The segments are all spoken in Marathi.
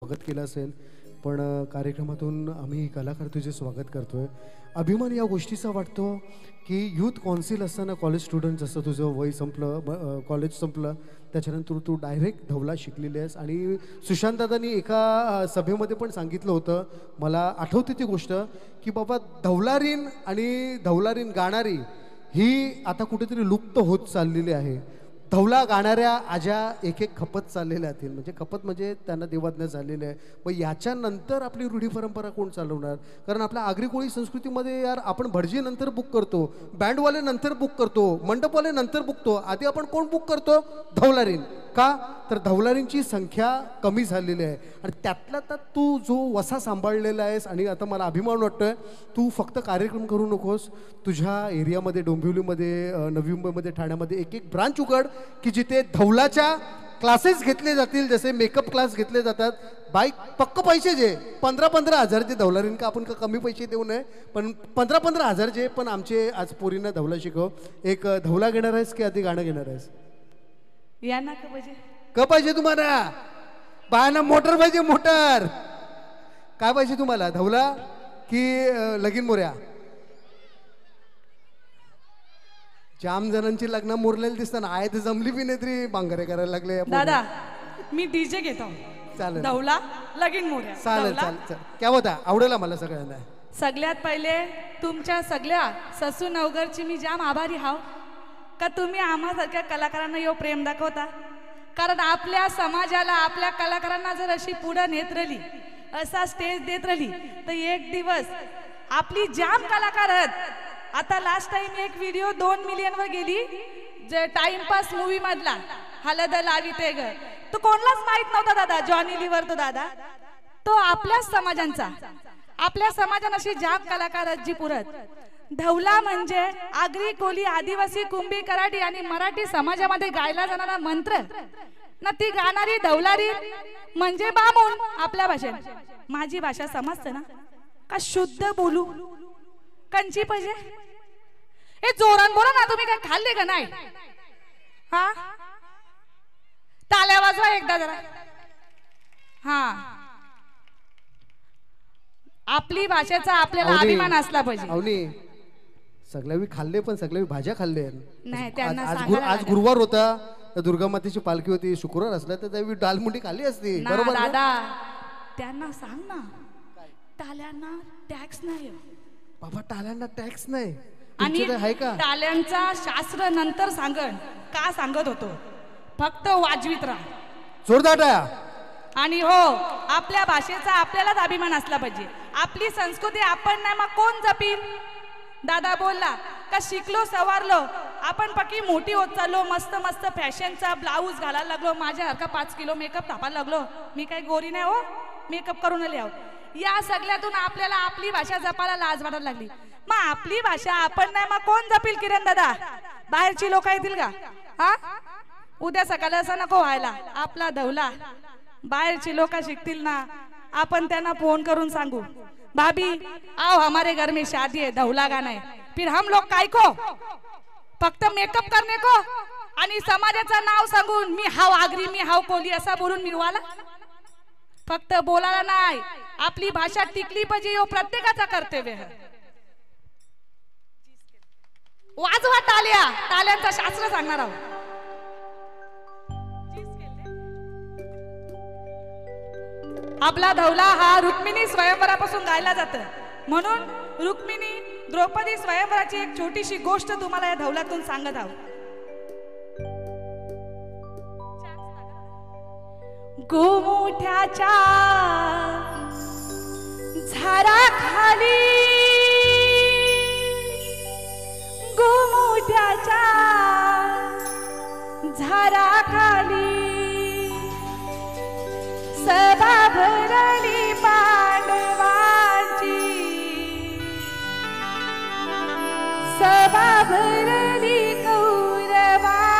स्वागत केलं असेल, पण कार्यक्रमातून आम्ही कलाकार तुझे स्वागत करतोय. अभिमान या गोष्टीचा वाटतो की युथ कौन्सिल असताना कॉलेज स्टुडंट जसं तुझं वय संपलं, कॉलेज संपलं, त्याच्यानंतर तू डायरेक्ट धवला शिकलेली आहेस. आणि सुशांत दादांनी एका सभेमध्ये पण सांगितलं होतं, मला आठवते ती गोष्ट, की बाबा धवलारीन आणि धवलारीन गाणारी ही आता कुठेतरी लुप्त होत चाललेली आहे. धवला गाणाऱ्या आज्या एक एक खपत चाललेल्या आहेत. म्हणजे खपत म्हणजे त्यांना देवाज्ञा झालेले आहे. मग याच्यानंतर आपली रूढी परंपरा कोण चालवणार? कारण आपल्या आगरी कोळी संस्कृतीमध्ये यार आपण भटजी नंतर बुक करतो, बँडवाले नंतर बुक करतो, मंडपवाले नंतर बुकतो, आधी आपण कोण बुक करतो? धवलारीन. का तर धवलारींची संख्या कमी झालेली आहे. आणि त्यातल्या त्यात तू जो वसा सांभाळलेला आहेस, आणि आता मला अभिमान वाटतोय, तू फक्त कार्यक्रम करू नकोस, तुझ्या एरियामध्ये डोंबिवलीमध्ये, नवी मुंबईमध्ये, ठाण्यामध्ये एक एक ब्रांच उघड की जिथे धवलाच्या क्लासेस घेतले जातील. जसे मेकअप क्लास घेतले जातात. बाईक पक्क पैसे जे 15-15 हजारचे धवलारीन, का आपण का कमी पैसे देऊ नये, पण 15-15 हजारचे. पण आमचे आज पोरींना धवला शिकव. एक धवला घेणार आहेस की आधी गाणं घेणार आहेस? यांना का पाहिजे? का पाहिजे तुम्हाला? बायांना मोटर पाहिजे, मोटर. काय पाहिजे तुम्हाला, धवला की लगीन मोऱ्या? जाम जणांची लग्न मोरलेली दिसताना आहे तर जमली बी नाही तरी बांगरे करायला लागले. दादा मी डीजे घेतो. चालेल, धवला लगीन मोऱ्या. चालेल चालेल चालेल. क्या होता, आवडेल मला सगळ्यांना. सगळ्यात पहिले तुमच्या सगळ्या ससू नवगरची मी जाम आभारी हाव का तुम्ही आम्हासारख्या कलाकारांना यो प्रेम दाखवता. कारण आपल्या समाजाला, आपल्या कलाकारांना जर अशी पुढे नेत राहिली, असा स्टेज देत राहिली, तर एक दिवस आपली जाम कलाकार आहेत. आता लास्ट टाइम एक व्हिडिओ 2 मिलियनवर गेली, जे टाइमपास मूवी मधला हलद लावी ते ग, तो कोणालाच माहित नव्हता दादा. जॉनी लिव्हर तो दादा, तो आपल्याच समाजांचा. आपल्या समाजात अशी जाम कलाकार आहेत जी पुरत. धवला म्हणजे आगरी कोली आदिवासी कुंभी कराडी आणि मराठी समाजामध्ये गायला जाणारा मंत्र ना. ती गाणारी धवलारी म्हणजे बामून. आपल्या भाषेत माझी भाषा समजते ना का? शुद्ध बोलू कंची पाहिजे. हे जोरान बोला ना. तुम्ही काय खाल्ले का नाही? हा, टाळ्या वाजवा एकदा जरा. हा, आपली भाषेचा आपल्याला अभिमान असला पाहिजे. सगळ्या खाल्ले, पण सगळ्या भाज्या खाल्ले नाही. त्यांना आज गुरुवार होता, दुर्गा मातेची पालखी होती. शुक्रवार असला तर त्यावेळी दालमुंडी खाल्ली असती. बरोबर दादा, त्यांना सांग ना, टाळ्यांना टॅक्स नाही बाबा. टाळ्यांना टॅक्स नाही. आणि टाळ्यांचा शास्त्र नंतर सांगण का सांगत होतो, फक्त वाजवीत राहा. जोरदार. आणि हो, आपल्या भाषेचा आपल्यालाच अभिमान असला पाहिजे. आपली संस्कृती आपण नाही मग कोण जपील? दादा बोलला का शिकलो सवारलो, आपण पक्की मोठी होत चाललो, मस्त मस्त फॅशनचा ब्लाऊज घालायला लागलो, माझ्यासारखा 5 किलो मेकअप तापायला लागलो. मी काही गोरी नाही हो, मेकअप करून आले आहो. या सगळ्यातून आपल्याला आपली भाषा जपायला लाज वाटायला लागली. मग आपली भाषा आपण नाही मग कोण जपील? किरण दादा, बाहेरची लोक येतील का? हा, उद्या सकाळी असं नको व्हायला. आपला धवला बाहेरची लोक शिकतील ना, आपण त्यांना फोन करून सांगू, भाभी आओ हमारे घर में शादी है, धवला गाना है. फिर हम लोग काय को फक्त मेकअप करने को आणि समाजाचं नाव सांगून मी हाव आगरी, मी हाव कोली असा बोलून मिरवाला. फक्त बोलायला नाही, आपली भाषा टिकली पाहिजे. यो प्रत्येकाचा कर्तव्य आहे. वाजवा टाळ्या. टाळ्यांचा शास्त्र सांगणार आहोत. आपला धवला हा रुक्मिणी स्वयंवरापासून गायला जात. म्हणून रुक्मिणी द्रौपदी स्वयंवराची एक छोटीशी गोष्ट तुम्हाला या धवलातून सांगत आहोत. गोमुठ्याच्या झाडाखाली, गोमुठ्याच्या झाडाखाली सभा भरली पांडवांची, सभा भरली कौरवांची.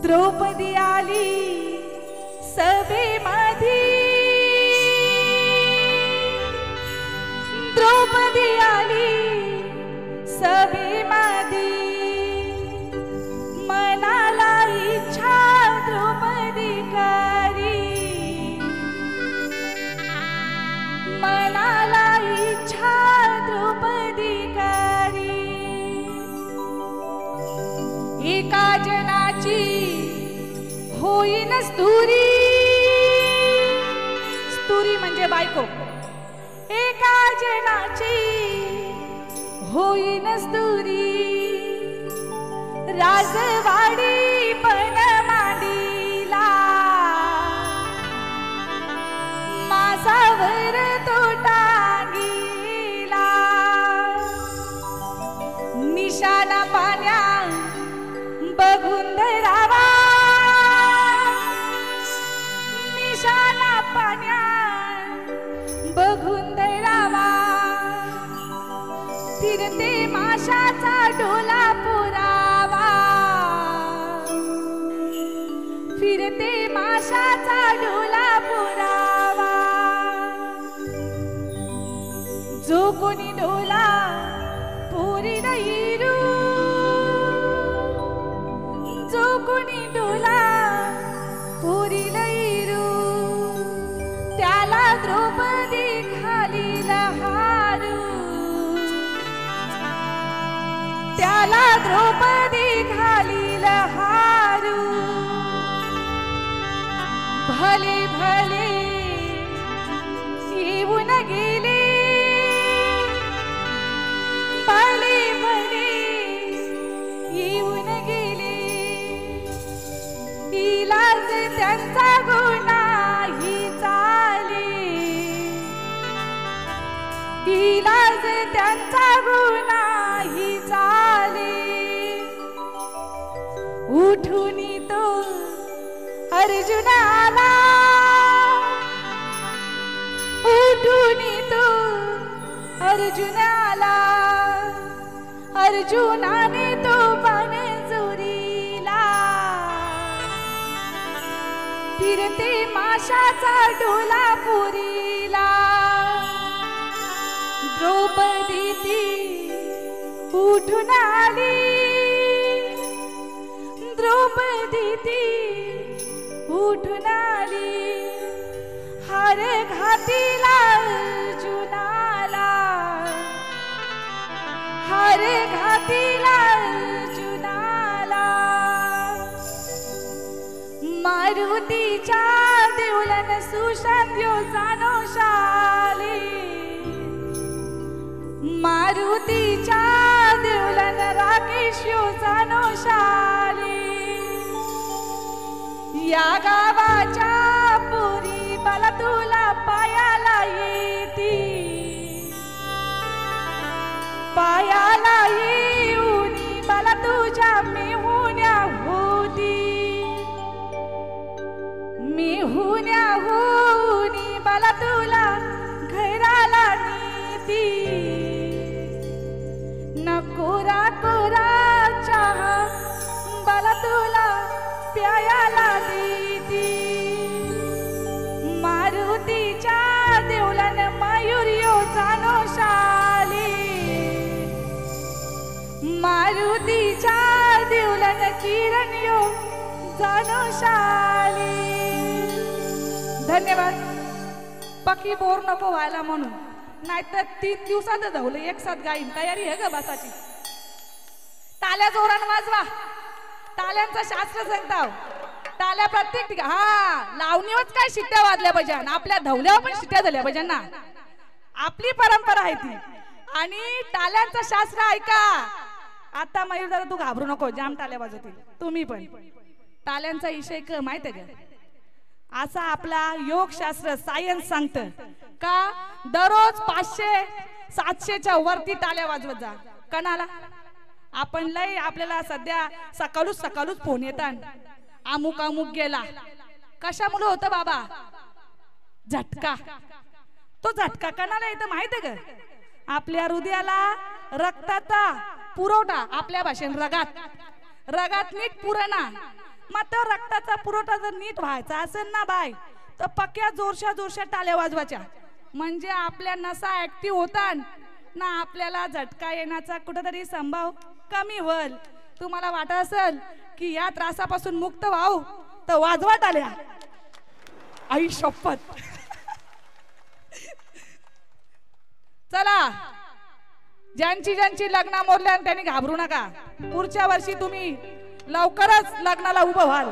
द्रौपदी आली सभेमध्ये, द्रौपदी आली सभेमध्ये. मनाला इच्छा द्रौपदी का जनाची होईन स्तुरी, स्तुरी म्हणजे बायको, एका जनाची होईन स्तुरी, राजवाडी पण मांडीला मासावर तो टांगीला, निशाणा पाण्या बघून धरावा, निशाणा पाण्या बघून धरावा, फिरते माशाचा डोला पुरावा, फिरते माशाचा डोला पुरावा, जो कोणी डोला पुरी नैरू, जो कोणी डोला पुरी नैरू, त्याला द्रौपदी घालील हारू, त्याला द्रौपदी घालील हारू, भले भले येऊन गेले, भले भले येऊन गेले, इलाज त्यांचा गुन्हाही चाले, इलाज त्यांचा गुन्हाही चाले, उठून तो अर्जुन आला, उठून तो अर्जुन आला, अर्जुनाने तो बाण चोरीला, फिरते माशाचा डोला पुरीला, द्रौपदी ती उठून आली, द्रौपदी ती उठून आली, हार घातीला अर्जुनाला, हार घातीला अर्जुनाला, मारुतीच्या देवलन सुशांत्यो जानोशाली, मारुतीच्या देवलन राकेश्यो जानोशाली, या गावाच्या पुरी मला तुला पायाला येती, पायाला येऊनी मला तुझ्या मेहुण्या होती, मेहुण्या होऊनी मला तुला घराला नेती, न कोरा कोरा चहा मला तुला प्यायला देती, मारुतीच्या देवलन मयूर्यो जानोशाली, मारुतीच्या देवलन किरणयो जानोशाली. धन्यवाद. पक्की बोर नको व्हायला म्हणून, नाहीतर 3 दिवसात धावलं एक साथ गाईन. तयारी आहे ग बसाची? टाळ्या जोरान वाजवा. टाळ्यांचं शास्त्र सांगताव. टाळ्या प्रत्येक ठिकाणी. हा, लावणीवरच काय शिट्ट्या वाजल्या पाहिजे, आपल्या धवल्यावर पण शिट्ट्या झाल्या पाहिजे ना. आपली परंपरा आहे ती. आणि टाळ्यांचं शास्त्र ऐका. आता मयूर जरा तू घाबरू नको, जाम टाळ्या वाजवतील तुम्ही पण. टाळ्यांचा विषय माहित आहे का? असा आपला योगशास्त्र सायन्स सांगतं का दररोज 500-700च्या वरती टाळ्या वाजवत जा. कणाला आपण लय आपल्याला सध्या सकाळूच फोन येतात. अमुक अमुक गेला. कशामुळे होतं बाबा? झटका. तो झटका कणाला येतं माहित आहे का? आपल्या हृदयाला रक्ताचा पुरवठा, आपल्या भाषेत रगात नीट पुरणा. मग तो रक्ताचा पुरवठा जर नीट व्हायचा असेल ना बाय, तर पक्क्या जोरशा टाळ्या वाजवायच्या. म्हणजे आपल्या नसा ऍक्टिव्ह होतात ना, आपल्याला झटका येण्याचा कुठेतरी संभाव कमी होईल. तुम्हाला वाटत असेल की या त्रासापासून मुक्त व्हाव, तर वाजवा टाळ्या. आई शपथ. चला, ज्यांची लग्न मोडल्या त्यांनी घाबरू नका. पुढच्या वर्षी तुम्ही लवकरच लग्नाला उभं व्हाल.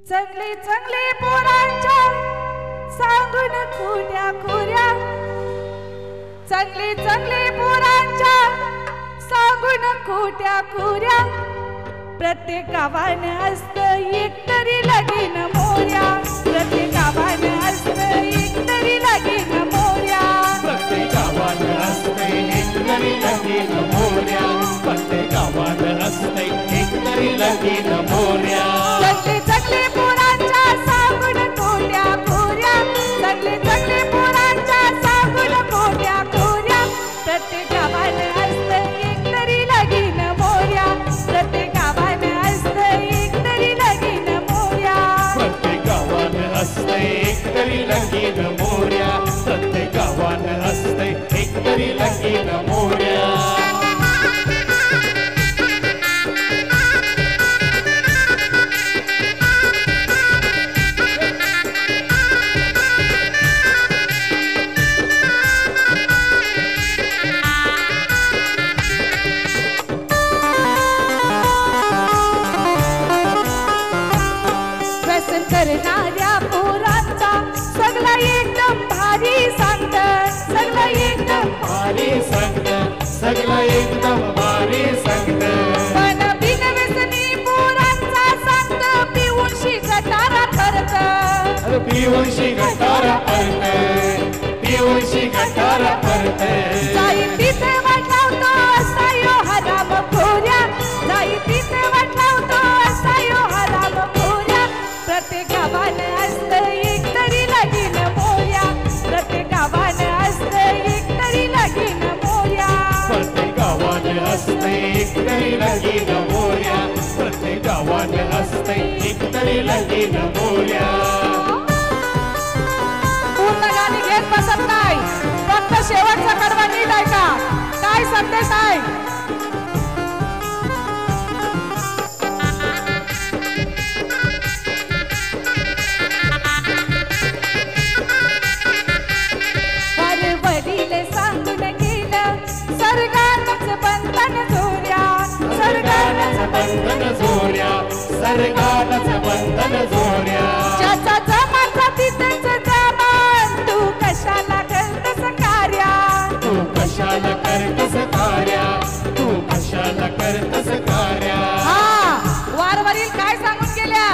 चांगली चांगली पोरांच्या सांगून खोट्या खोऱ्या, चांगली चांगली पोरांच्या सांगून खोट्या खोऱ्या, प्रत्येक गावानं असतं एक तरी लगीन मोऱ्या, प्रत्येक गावानं असतं एक तरी लगीन मोऱ्या, प्रत्येक गावानं असते एक तरी लगीन मोऱ्या, प्रत्येक गावानं असते एक तरी लगीन मोऱ्या. चांगली चांगली पोरांच्या सांगून खोट्या खोऱ्या, चांगली चांगली पोरांच्या सांगून खोट्या खोऱ्या, प्रत्येक गावानं असतं एक तरी लगीन मोऱ्या, प्रत्येक गावानं असतं एक तरी लगीन मोऱ्या, प्रत्येक गावानं असते एक तरी लगीन मोऱ्या, प्रत्येक गावानं असते एक तरी लगीन मोऱ्या. करणाऱ्या पोरांचा सगळा एकदम भारी सांगत, सगळा एकदम भारी सांगत, सगळं एकदम भारी सांगत. पण बिनव्यसनी पोरांचा सांगत पिऊनशी गटारा करत, पिऊनशी गटारा करते, पिऊनशी गटारा करते. जाई तिथे वाटवतो असा यो हराम खोऱ्या, जाई तिथे वाटवतो असा यो हराम खोऱ्या, प्रत्येक गावानं असतं एक तरी लगीन मोऱ्या, प्रत्येक गावानं असतं एक तरी लगीन मोऱ्या, प्रत्येक गावानं असते एक तरी लगीन मोऱ्या, प्रत्येक गावानं असते एक तरी लगीन मोऱ्या. पूर्ण गाणी घेत बसत नाही, फक्त शेवटचा कडवा नीट ऐका. काय संदेश आहे? वडील सांगून गेलं सरगानच बंधन जोड्या, सरगानच बंधन जोड्या, सरगानच बंधन जोड्या. ज्याचा जमाचा तिथेच जमान, तू कशाला करतस कार्या, तू कशाला करतस कार्या, तू कशाला करतस कार्या. हा वारवरील काय सांगून गेल्या?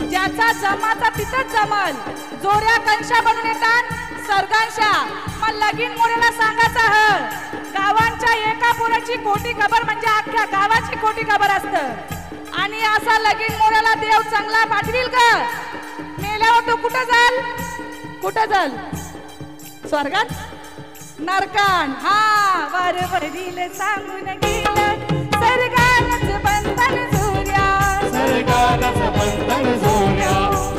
ज्याचा जमाचा तिथंच जमल, जोड्या कंशा बनून येतात सरगांशा. मग लगीन मोऱ्याला सांगायचं ह गावांच्या एका पोराची खोटी खबर म्हणजे अख्ख्या गावाची खोटी खबर असतं. आणि असा लगीन मोऱ्याला देव चांगला पाठविल का? मेल्यावर तो कुठं जाल? कुठं जाल? स्वर्गात? नरकान. हा वारवरील सांगून गेलं सरगानच बंधन जोड्या, सरगानच बंधन जोड्या,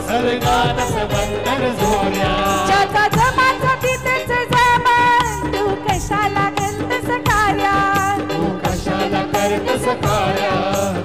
सरगानच बंधन जोड्या. ज्याचा जमाचा तिथेच जमान, तू कशाला करतस कार्या, तू कशाला करतस कार्या,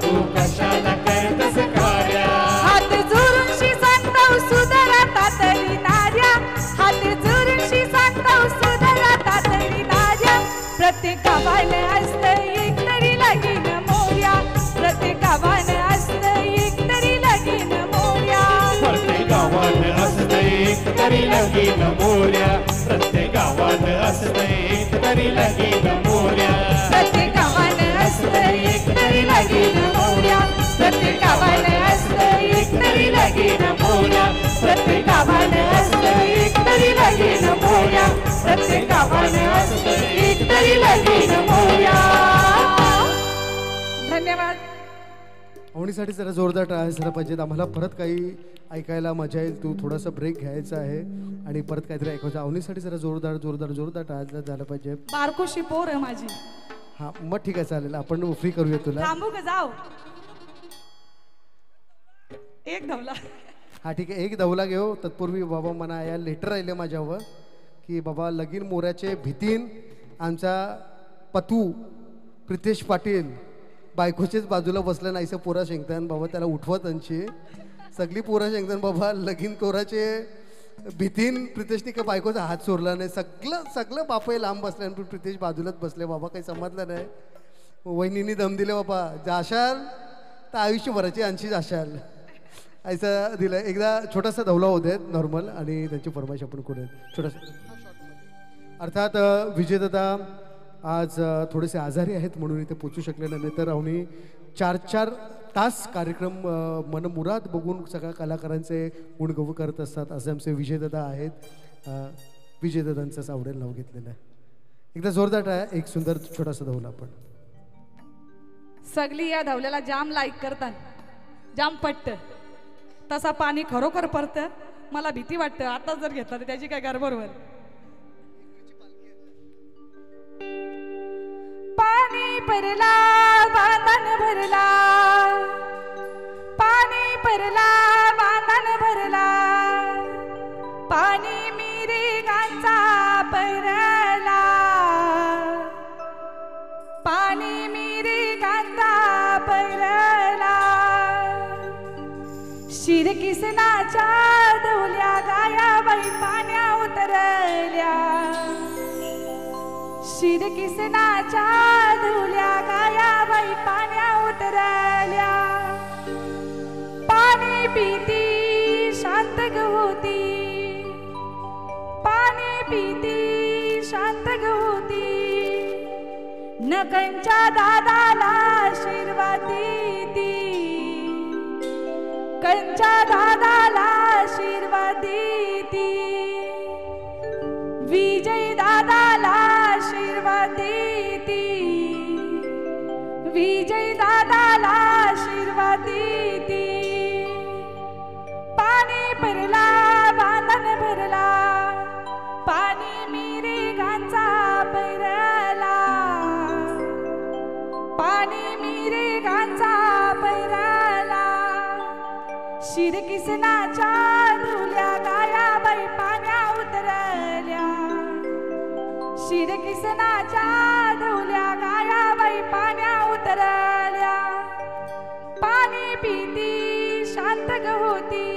तू कशाला करतस कार्या. हात जोडूनशी सांगतो सुधरा तातडी नार्या, हात जोडूनशी सांगतो सुधरा तातडी नार्या, प्रत्येक गावानं असतं एक तरी लगीन मोऱ्या, प्रत्येक गावानं असतं एक तरी लगीन मोऱ्या, प्रत्येक गावानं असते एक तरी लगीन मोऱ्या, प्रत्येक गावानं असते एक तरी लगीन मोऱ्या. प्रत्येक गावानं असतं एक तरी लगीन मोऱ्या, प्रत्येक गावानं असतं एक तरी लगीन मोऱ्या, प्रत्येक गावानं असतं एक तरी लगीन मोऱ्या, प्रत्येक गावानं असतं एक तरी लगीन मोऱ्या. धन्यवाद. आवडीसाठी जरा जोरदार टाळ्या झाला पाहिजेत. आम्हाला परत काही ऐकायला मजा येईल. तू थोडासा ब्रेक घ्यायचा आहे आणि परत काहीतरी ऐकायचं. आवडीसाठी जरा जोरदार जोरदार जोरदार टाळ्या झाला पाहिजे. बारकोशी पोर आहे माझी. हा मग ठीक आहे, चालेल. आपण फ्री करूया तुला. थांबू का जाऊ? एक धावला. हा ठीक आहे, एक दवला घेऊ. तत्पूर्वी बाबा म्हणा या लेटर राहिले माझ्यावर की बाबा लगीन मोऱ्याचे भीतीन आमचा पतू प्रितेश पाटील बायकोचेच बाजूला बसला नाहीसं पोरा शेंगतान बाबा त्याला उठवत त्यांची सगळी पोरं शेंगदान बाबा लगीन कोराचे भीतीन प्रितेशने काय बायकोचा हात सोडला नाही. सगळं सगळं बापही लांब बसले आणि प्रितेश बाजूलाच बसले. बाबा काही समजलं नाही. वहिनीने दम दिले बाबा जाशाल तर आयुष्यभराची 80 जाशाल असं दिलं. एकदा छोटासा धवला होऊ देत नॉर्मल आणि त्यांची फरमाईश आपण करूयात छोटासा. अर्थात विजयदादा आज थोडेसे आजारी आहेत म्हणून इथे पोचू शकले नाही. तर आम्ही 4-4 तास कार्यक्रम मनमुराद बघून सगळ्या कलाकारांचे गुणगौरव करत असतात. असे आमचे विजयदादा आहेत. विजयदादांचंच आवडेल नाव घेतलेलं आहे. एकदा जोरदार आहे. एक सुंदर छोटासा धवला आपण सगळी या धावल्याला जाम लाईक करतात. जाम पटत तसा पाणी खरोखर पडतं. मला भीती वाटतं आता जर घेतला तर त्याची काय गडबडवर. पाणी परला बांधण भरला, पाणी परला बांधण भरला, पाणी मिरिगांचा परला, पाणी मिरिगांचा परला. शिरकिसनाच्या धवल्या गायाबाई पाण्या उतरल्या, शिरकिसनाच्या धुल्या गायाबाई पाण्या उतरल्या. पाणी पिती शांत ग होती, पाणी पिती शांत ग होती. नकंच्या दादाला आशीर्वाद देती, कंच्या दादाला आशीर्वाद देती. विजय दादाला आशीर्वाद देती, विजय दादाला आशीर्वाद देती. पाणी भरला बांधण भरला, पाणी मिरिगांचा पैरला, पाणी मिरिगांचा पैरला. शिरकिसनाच्या धुल्या गायाबाई पाण्या उतरल्या, शिरकिसनाच्या धुल्या गायाबाई पाण्या उतरल्या. पाणी पिती शांत ग होती,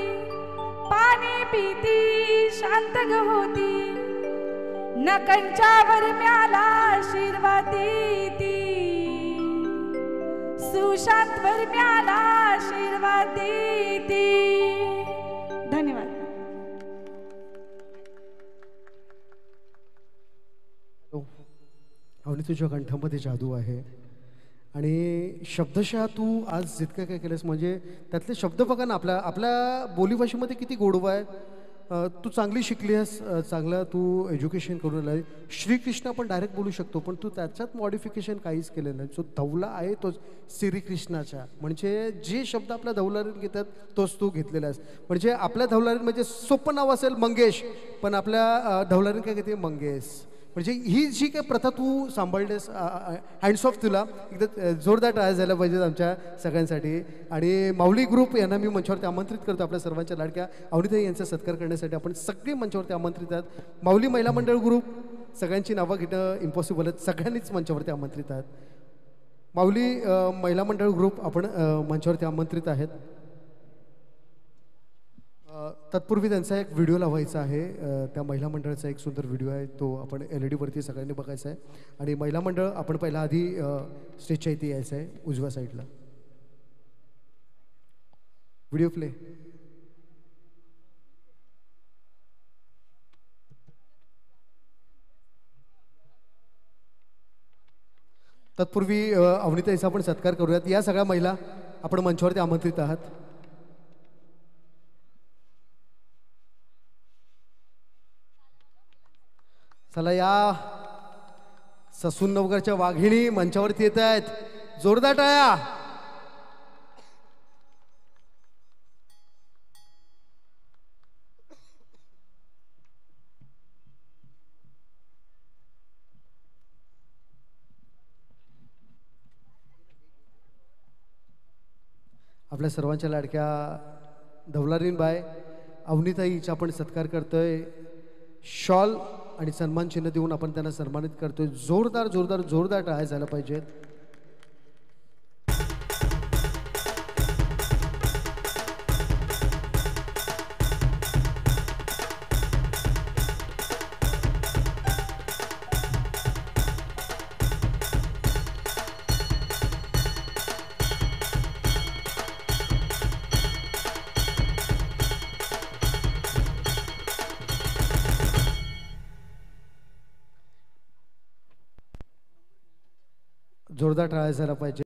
पाणी पिती शांत ग होती. नकंच्या वरम्याला आशीर्वाद देती, सुशांत वरम्याला आशीर्वाद देती. धन्यवाद. आणि तुझ्या कंठामध्ये जादू आहे आणि शब्दशः तू आज जितकं काय केलंस म्हणजे त्यातले शब्द बघा ना. आपल्या आपल्या बोलीभाषेमध्ये किती गोडवा आहे. तू चांगली शिकली आहेस, चांगलं तू एज्युकेशन करून आहे. श्रीकृष्ण आपण डायरेक्ट बोलू शकतो पण तू त्याच्यात मॉडिफिकेशन काहीच केलेलं नाही. जो धवला आहे तोच श्रीकृष्णाचा म्हणजे जे शब्द आपल्या धवलारीत घेतात तोच तू घेतलेला आहेस. म्हणजे आपल्या धवलारीत म्हणजे सोपं नाव असेल मंगेश पण आपल्या धवलारीत काय घेते मंगेश. म्हणजे ही जी काही प्रथा तू सांभाळतेस हँड्स ऑफ तुला. एकदा जोरदार टाळ्या झाल्या पाहिजेत आमच्या सगळ्यांसाठी. आणि माऊली ग्रुप यांना मी मंचावरती आमंत्रित करतो. आपल्या सर्वांच्या लाडक्या अवनीताई यांचा सत्कार करण्यासाठी आपण सगळे मंचावरती आमंत्रित आहात. माऊली महिला मंडळ ग्रुप सगळ्यांची नावं घेणं इम्पॉसिबल आहेत. सगळ्यांनीच मंचावरती आमंत्रित आहात. माऊली महिला मंडळ ग्रुप आपण मंचावरती आमंत्रित आहेत. तत्पूर्वी त्यांचा एक व्हिडिओ लावायचा आहे. त्या महिला मंडळाचा एक सुंदर व्हिडिओ आहे तो आपण LED वरती सगळ्यांनी बघायचा आहे. आणि महिला मंडळ आपण पहिला आधी स्टेजच्या इथे यायचं आहे उजव्या साईडला. Video play. तत्पूर्वी अवनीताईचा आपण सत्कार करूयात. या सगळ्या महिला आपण मंचावरती आमंत्रित आहात. चला या ससून नवगरच्या वाघिणी मंचावरती येत आहेत. जोरदार टाळ्या. आपल्या सर्वांच्या लाडक्या धवलारीन बाय अवनीताईचा आपण सत्कार करतोय. शॉल आणि सन्मान चिन्ह देऊन आपण त्यांना सन्मानित करतोय. जोरदार जोरदार जोरदार टाळ्या झाल्या पाहिजेत. जोरदार टाळ्या झाला पाहिजे.